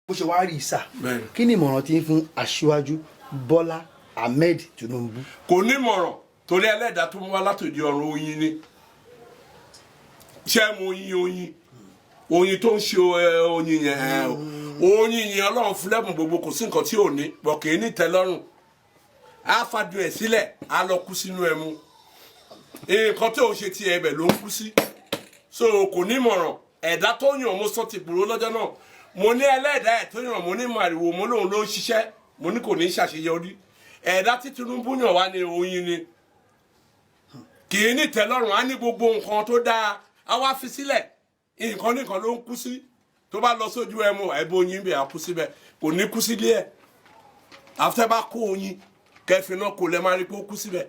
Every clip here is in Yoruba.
bó ṣe wá rí ìsà kí ni ìmọ̀ràn tí ń fún aṣíwájú Bọ́lá Ahmed Tinubu? Kò ní ìmọ̀ràn torí ẹlẹ́dàá tó mú wá látòdì ọ̀run oyin ni ṣé mo oyin tó ń ṣe oyin yẹn oyin yẹn Ọlọ́run fún lẹ́bùn gbogbo kò sí nǹkan tí ò ní bọ̀ kì í ní tẹ́lọ́rùn á fàdùn ẹ̀ sílẹ̀ á lọ kú sínú ẹmu nǹkan tí ò ṣe ti ẹbẹ̀ ló ń kú sí so kò ní ìmọ̀ràn ẹ̀dá tó yàn mo sọ ti gbòòrò lọ́jọ́ náà mo ní ẹlẹ́dàá ẹ̀ tó yàn mo ní màrìwò mo lóun ló ń ṣiṣẹ́ mo ní kò ní ṣàṣeyọrí ẹ̀dá tí Tinubu yàn wá ní oyin ni kì í ní tẹ́lọ́rùn á ní gbogbo nǹkan tó dáa á wá fi sílẹ̀ nǹkan nìkan ló ń kú sí tó bá lọ sójú ẹmu ẹbí oyin bẹ̀ á kú síbẹ̀ kò ní kú sílé ẹ̀ àfẹ́ bá kó oyin kẹfìn náà kò lè máa rí pé ó kú síbẹ̀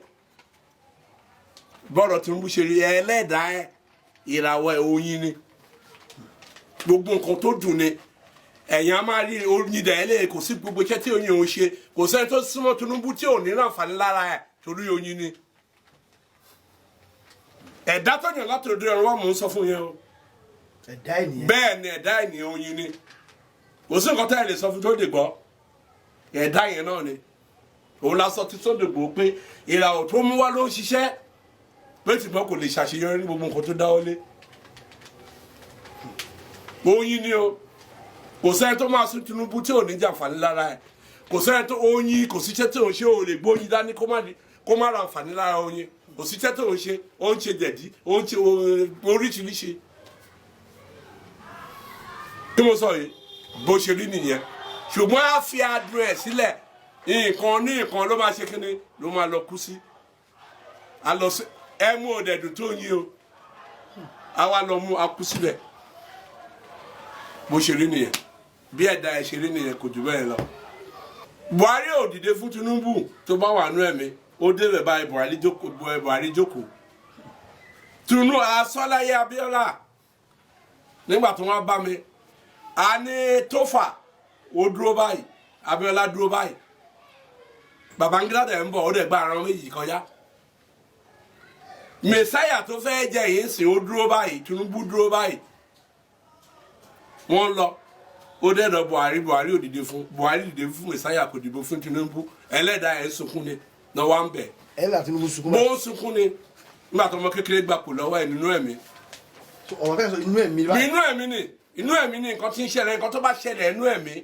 bọ́ọ̀rọ̀ Tinubu ṣe rí ẹlẹ́dàá ẹ̀ ìràwọ̀ ẹ̀ oyin ni gbogbo nǹkan tó dùn ni ẹ̀yìn á máa rí oyin dẹ̀ ẹ́lẹ́ kò sí gbogbo iṣẹ́ tí oyin òun ṣe kò sẹ́ni tó súnmọ́ Tinubu tí ò ní àǹfààní lára ẹ̀ torí oyin ni ẹ̀dá tó yàn láti òde ọ̀run wà mò ń sọ fún yẹn o ẹ̀dá ènìyàn bẹ́ẹ̀ ni ẹ̀dá ènìyàn oyin ni kò sí nǹkan tá ẹ lè sọ fún tó dè gbọ́ ẹ̀dá yẹn náà ni òun la sọ tí tó dè gbọ́ pé ìràwọ̀ tó mú wá ló ń ṣiṣẹ́ pé tìbọn kò lè ṣàṣeyọrí ní gbogbo nǹkan tó dáwọ́ lé oyin ni o kò sẹ́ni tó máa sún Tinubu tí ò ní jàǹfààní lára ẹ̀ kò sẹ́ni tó oyin kò síṣẹ́ tí òun ṣe ò lè gbóyin dání kó má ra àǹfààní lára oyin kò síṣẹ́ tí òun ṣe ó ń ṣe dẹ̀dí ó ń ṣe oríṣiríṣi tí mo sọ yìí bó ṣe rí nìyẹn ṣùgbọ́n á fi adùn ẹ̀ sílẹ̀ nǹkan ní nǹkan ló máa ṣe kíni ló máa lọ kú sí a lọ sí ẹmu òdẹ̀dùn tó yin o a wá lọ mú akú síbẹ̀ bó ṣe rí nìyẹn bí ẹ̀dá ẹ̀ ṣe rí nìyẹn kò jù bẹ́ẹ̀ lọ. Buhari ò dìde fún Tinubu tó bá wà nú ẹ̀mí ó débẹ̀ báyìí Buhari jókòó Tinubu asọ́láyé Abíọ́lá nígbà tó wọ́n bá mi a ní Tófà ó dúró báyìí Abíọ́lá dúró báyìí Babangida dẹ̀ ń bọ̀ ó dẹ̀ gba àrùn méjì kọjá Mẹsáyà tó fẹ́ jẹ yìí ń sìn ó dúró báyìí Tinubu dúró báyìí wọ́n lọ ó dẹ̀dọ̀ Buhari ò dìde fún Buhari dìde fún Mẹsáyà kò dìbò fún Tinubu ẹlẹ́dàá ẹ̀ sunkún ni náà wá ń bẹ̀. ẹlẹ́dàá Tinubu sunkún bó ń sunkún ni nígbà tó ọmọ kékeré gbapò lọ́wọ́ ẹ̀ nínú ẹ̀mí. ọ̀rọ̀ fẹ́ sọ inú ẹ̀mí báyìí. inú ẹ̀mí ni nǹkan tí ń ṣẹlẹ̀ nǹkan tó bá ṣẹlẹ̀ inú ẹ̀mí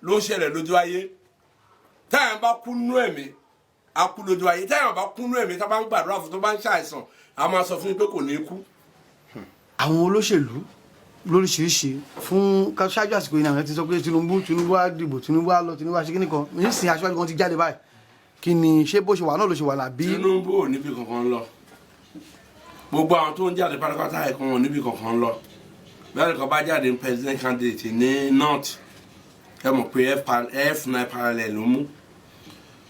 ló ń ṣẹlẹ̀ lójú ayé táyà bá kú nínú ẹ̀mí a kú lójú ayé táyà bá kú nínú ẹ̀mí tá bá ń gbàdúrà fún tó bá ń ṣàìsàn a máa sọ fún mi pé kò ní kú. àwọn olóṣèlú lóríṣiríṣi fún ṣáájú àsìkò yìí náà ti sọ pé Tinubu á dìbò Tinubu á lọ Tinubu á ṣe kíní kan nísìnyí aṣáájú kan ti jáde báyìí kí ni ṣé bó ṣe wà náà ló ṣe wà nàbí. Tinubu ò níbi kankan lọ gbogbo àwọn tó ń jáde pátápátá ẹ̀kọ́ wọn níbi kankan lọ bẹ́ẹ̀ kan bá jáde ní president candidate ní north ẹ mọ̀ pé F9 parallel ló mú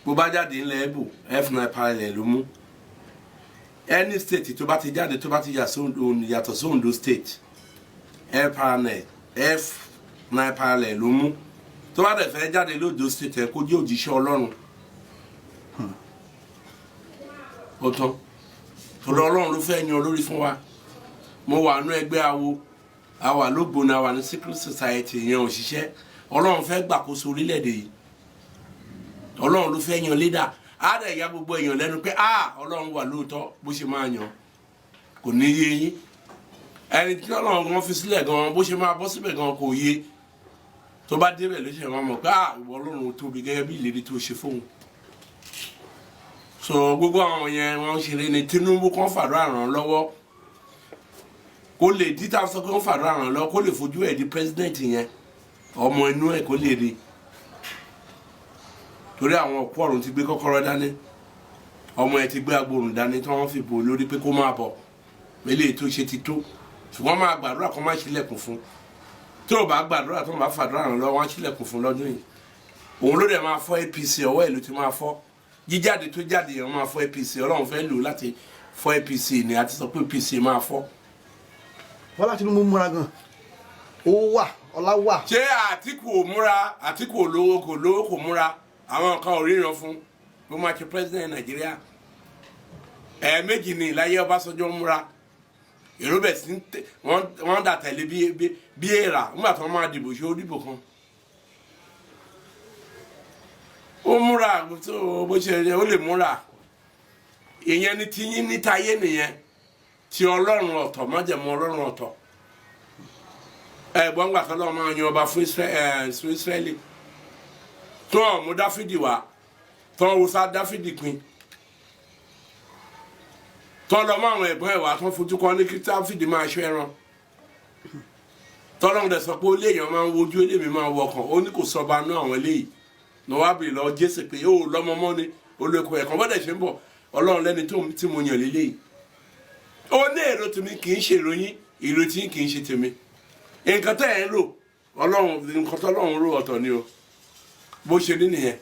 bó bá jáde ńlẹ̀ Ìgbò F9 parallel ló mú any state tó bá ti jáde tó bá ti yàtọ̀ sí Ondo state F9 parallel ló mú tó bá dẹ̀ fẹ́ jáde lóòdó state ẹ̀ kó jẹ́ òjíṣẹ́ Ọlọ́run ó tán torí Ọlọ́run ló fẹ́ yan olórí fún wa mo wà nú ẹgbẹ́ awo àwa lógbóni àwa ní secret society yẹn òṣìṣẹ́ Ọlọ́run fẹ́ gbàkóso orílẹ̀-èdè yìí Ọlọ́run ló fẹ́ yan leader á dẹ̀ ya gbogbo èèyàn lẹ́nu pé Ọlọ́run wà lóòótọ́ bó ṣe máa yan kò ní yé yín ẹni tí Ọlọ́run gan fi sílẹ̀ gan bó ṣe máa bọ́ síbẹ̀ gan kò yé tó bá débẹ̀ ló ṣe máa mọ̀ pé ìwọ Ọlọ́run tóbi gẹ́gẹ́ bí ìlérí tó ṣe fóun so gbogbo àwọn yẹn wọ́n ṣeré ní Tinubu kan fàdúrà ràn lọ́wọ́ kó lè dítà sọ pé wọ́n fàdúrà ràn lọ́wọ́ kó lè fojú ẹ̀ di president yẹn ọmọ inú ẹ̀ kó lè rí torí àwọn òkú ọ̀run ti gbé kọ́kọ́rọ́ dání ọmọ ẹ̀ ti gbé agbórùn dání tí wọ́n fi bò lórí pé kó máa bọ̀ eléyìí tó ṣe ti tó ṣùgbọ́n máa gbàdúrà kó má ṣílẹ̀kùn fún tí ò bá gbàdúrà tó bá fàdúrà ràn lọ́wọ́ wọ́n ṣílẹ̀kùn fún lọ́dún yìí òun ló dẹ̀ máa fọ́ APC ọwọ́ ẹ̀ ló ti máa fọ́ jíjáde tó jáde yẹn máa fọ́ APC Ọlọ́run fẹ́ lò láti fọ́ APC ni àti sọ pé APC máa fọ́. Bọ́lá Tinubu múra gan owó wà ọlá wà. ṣé Àtíkù ò múra Àtíkù olówó kò múra àwọn kan ò ríran fún bó máa ṣe president Nàìjíríà ẹ̀ẹ̀mejì ní láyé Ọbásanjọ́ múra èrò bẹ̀ sí wọ́n dà tẹ̀lé bí èèrà nígbà tí wọ́n máa dìbò ṣe ó dìbò kan ó múra tó bó ṣe yẹ ó lè múra ìyẹn ni ti yín níta ayé nìyẹn ti Ọlọ́run ọ̀tọ̀ májẹ̀mú Ọlọ́run ọ̀tọ̀ ẹ̀gbọ́n gbà kan lọ́wọ́ máa yan ọba fún Ísírẹ́lì tó ọ̀mú Dáfídì wá tó ọ̀wùsá Dáfídì pin tó lọ mọ́ àwọn ẹ̀gbọ́n ẹ̀ wá tó fojú kan ní kí Dáfídì máa ṣọ́ ẹran tọ́lọ́run dẹ̀ sọ pé ó léèyàn máa ń wojú eléèmí máa wọkàn ó ní kò sọba náà àwọn eléyìí ní wàá bèrè lọ Jésù pé ó lọ́mọ mọ́ ni olóko ẹ̀kan bọ́dẹ̀ ṣe ń bọ̀ Ọlọ́run lẹ́ni tí mo yàn lélẹ́yìí ó ní èrò tèmi kì í ṣe ìròyìn èrò tí kì í ṣe tèmi nǹkan tẹ́ ẹ̀ ń rò Ọlọ́run nǹkan tọ́lọ́run rò ọ̀tọ̀ ni o bó ṣe ní nìyẹn.